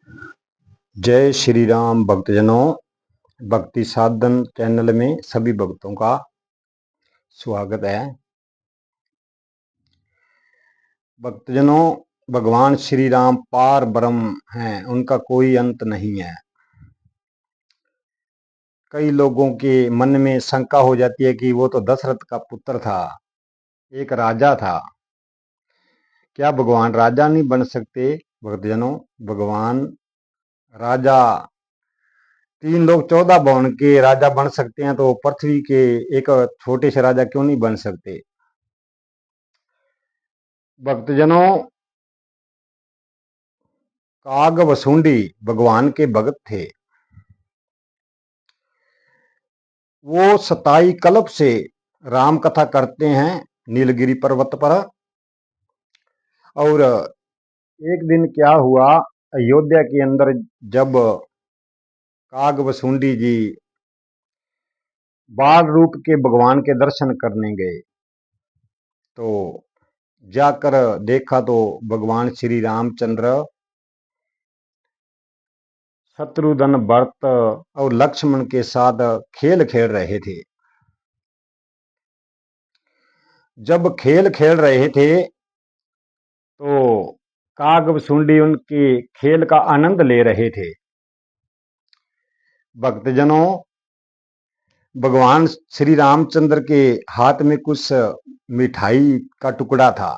जय श्री राम भक्तजनों। भक्ति साधन चैनल में सभी भक्तों का स्वागत है। भक्तजनों, भगवान श्री राम पार ब्रह्म हैं, उनका कोई अंत नहीं है। कई लोगों के मन में शंका हो जाती है कि वो तो दशरथ का पुत्र था, एक राजा था। क्या भगवान राजा नहीं बन सकते? भक्तजनों, भगवान राजा 3 लोग 14 भवन के राजा बन सकते हैं, तो पृथ्वी के एक छोटे से राजा क्यों नहीं बन सकते? भक्तजनों, कागभसूंडी भगवान के भक्त थे। वो 27 कल्प से राम कथा करते हैं नीलगिरी पर्वत पर। और एक दिन क्या हुआ, अयोध्या के अंदर जब कागभसूंडी जी बाल रूप के भगवान के दर्शन करने गए, तो जाकर देखा तो भगवान श्री रामचंद्र शत्रुघ्न भरत और लक्ष्मण के साथ खेल खेल रहे थे। जब खेल खेल रहे थे तो कागभसूंडी उनके खेल का आनंद ले रहे थे। भक्तजनों, भगवान श्री रामचंद्र के हाथ में कुछ मिठाई का टुकड़ा था।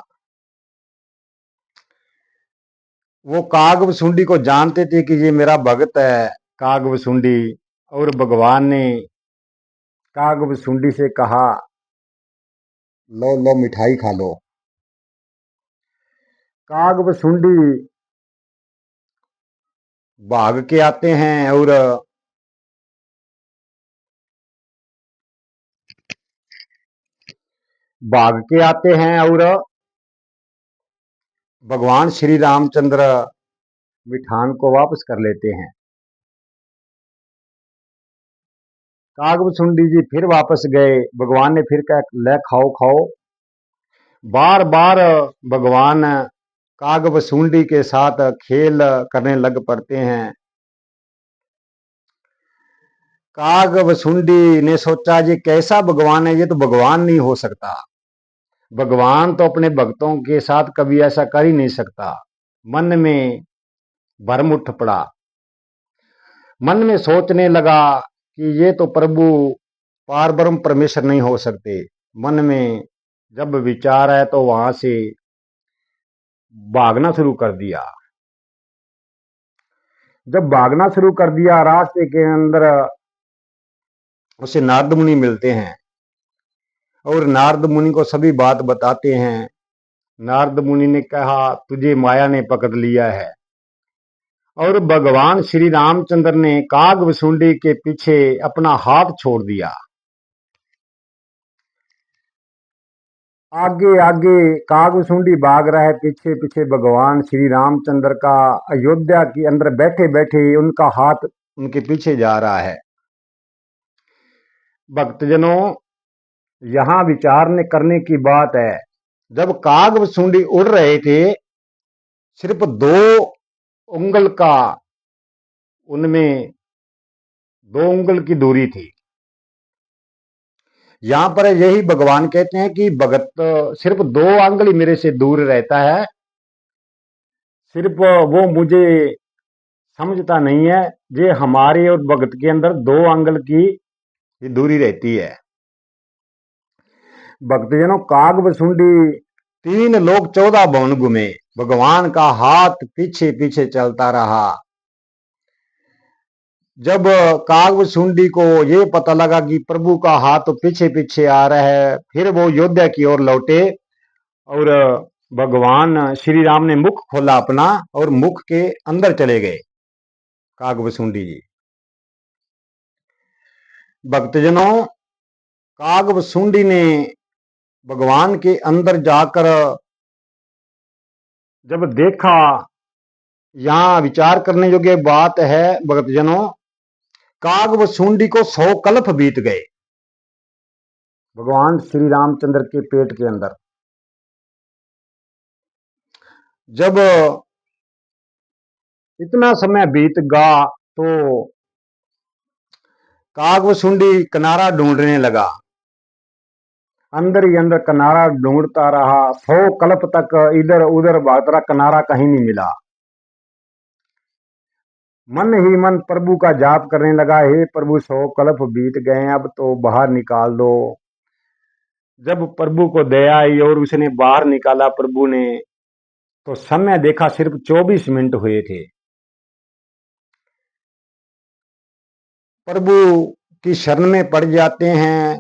वो कागभसूंडी को जानते थे कि ये मेरा भक्त है कागभसूंडी, और भगवान ने कागभसूंडी से कहा, लो लो मिठाई खा लो। कागभसूंडी भाग के आते हैं और भगवान श्री रामचंद्र मिठान को वापस कर लेते हैं। कागभसूंडी जी फिर वापस गए, भगवान ने फिर कहा, ले खाओ खाओ। बार बार भगवान कागभसूंडी के साथ खेल करने लग पड़ते हैं। कागभसूंडी ने सोचा, ये कैसा भगवान है, ये तो भगवान नहीं हो सकता। भगवान तो अपने भक्तों के साथ कभी ऐसा कर ही नहीं सकता। मन में भरम उठ पड़ा। मन में सोचने लगा कि ये तो प्रभु पार ब्रह्म परमेश्वर नहीं हो सकते। मन में जब विचार आया तो वहां से भागना शुरू कर दिया। जब भागना शुरू कर दिया, रास्ते के अंदर उसे नारद मुनि मिलते हैं और नारद मुनि को सभी बात बताते हैं। नारद मुनि ने कहा, तुझे माया ने पकड़ लिया है। और भगवान श्री रामचंद्र ने कागभसूंडी के पीछे अपना हाथ छोड़ दिया। आगे आगे कागभसूंडी भाग रहा है, पीछे पीछे भगवान श्री रामचंद्र का अयोध्या के अंदर बैठे बैठे उनका हाथ उनके पीछे जा रहा है। भक्तजनों, यहां विचार करने की बात है। जब कागभसूंडी उड़ रहे थे, सिर्फ 2 उंगल का उनमें 2 उंगल की दूरी थी। यहां पर यही भगवान कहते हैं कि भगत सिर्फ 2 उंगली मेरे से दूर रहता है, सिर्फ वो मुझे समझता नहीं है। ये हमारे और भगत के अंदर 2 उंगल की दूरी रहती है। भक्तजनों, कागभसूंडी 3 लोग 14 भवन घूमे, भगवान का हाथ पीछे पीछे चलता रहा। जब कागभसूंडी को ये पता लगा कि प्रभु का हाथ तो पीछे पीछे आ रहा है, फिर वो योद्धा की ओर लौटे और भगवान श्री राम ने मुख खोला अपना और मुख के अंदर चले गए कागभसूंडी जी। भक्तजनों, कागभसूंडी ने भगवान के अंदर जाकर जब देखा, यहां विचार करने योग्य बात है भक्तजनों, कागभसूंडी को 100 कल्प बीत गए भगवान श्री रामचंद्र के पेट के अंदर। जब इतना समय बीत गया तो कागभुसुंडी किनारा ढूंढने लगा। अंदर ही अंदर किनारा ढूंढता रहा, 100 कल्प तक इधर उधर भागता रहा, किनारा कहीं नहीं मिला। मन ही मन प्रभु का जाप करने लगा, हे प्रभु 100 कल्प बीत गए, अब तो बाहर निकाल दो। जब प्रभु को दया आई और उसने बाहर निकाला प्रभु ने, तो समय देखा सिर्फ 24 मिनट हुए थे। प्रभु की शरण में पड़ जाते हैं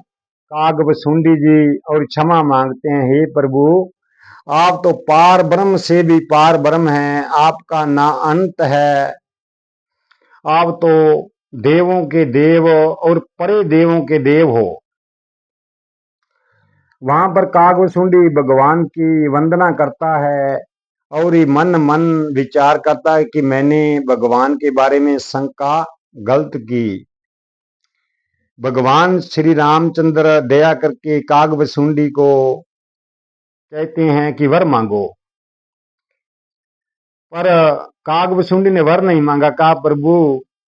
कागभुसुंडी जी और क्षमा मांगते हैं, हे प्रभु आप तो पार ब्रह्म से भी पार ब्रह्म हैं, आपका ना अंत है, आप तो देवों के देव और परे देवों के देव हो। वहां पर कागभुसुंडी भगवान की वंदना करता है और ये मन मन विचार करता है कि मैंने भगवान के बारे में शंका गलत की। भगवान श्री रामचंद्र दया करके कागभुसुंडी को कहते हैं कि वर मांगो, पर कागभुसुंडी ने वर नहीं मांगा। कहा प्रभु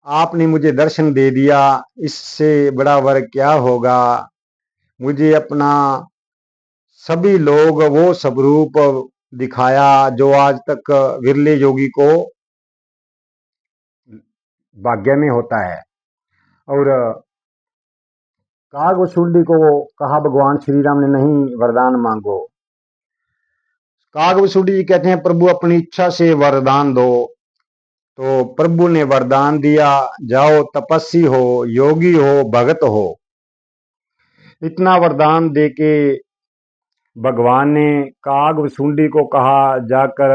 आपने मुझे दर्शन दे दिया, इससे बड़ा वर क्या होगा। मुझे अपना सभी लोग वो स्वरूप दिखाया जो आज तक विरले योगी को भाग्य में होता है। और कागभुसुंडी को कहा भगवान श्री राम ने नहीं वरदान मांगो। कागभुसुंडी जी कहते हैं प्रभु अपनी इच्छा से वरदान दो। तो प्रभु ने वरदान दिया, जाओ तपस्वी हो, योगी हो, भगत हो। इतना वरदान देके भगवान ने कागभुसुंडी को कहा जाकर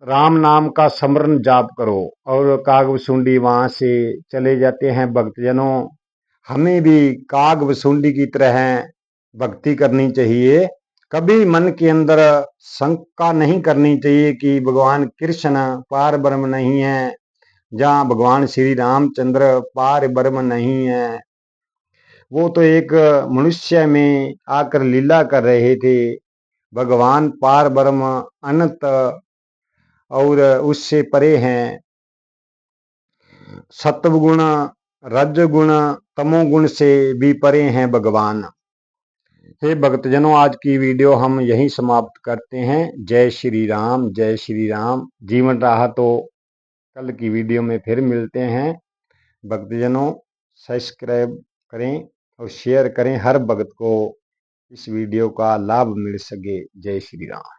राम नाम का स्मरण जाप करो, और कागभुसुंडी वहां से चले जाते हैं। भक्तजनों, हमें भी कागभुसुंडी की तरह भक्ति करनी चाहिए। कभी मन के अंदर शंका नहीं करनी चाहिए कि भगवान कृष्ण पार ब्रह्म नहीं है, जहाँ भगवान श्री रामचंद्र पार ब्रह्म नहीं है। वो तो एक मनुष्य में आकर लीला कर रहे थे। भगवान पार ब्रह्म अनंत और उससे परे हैं। सत्वगुण, रजगुण, तमोगुण से भी परे हैं भगवान। हे भक्तजनों, आज की वीडियो हम यहीं समाप्त करते हैं। जय श्री राम, जय श्री राम। जीवन रहा तो कल की वीडियो में फिर मिलते हैं। भक्तजनों, सब्सक्राइब करें और शेयर करें, हर भक्त को इस वीडियो का लाभ मिल सके। जय श्री राम।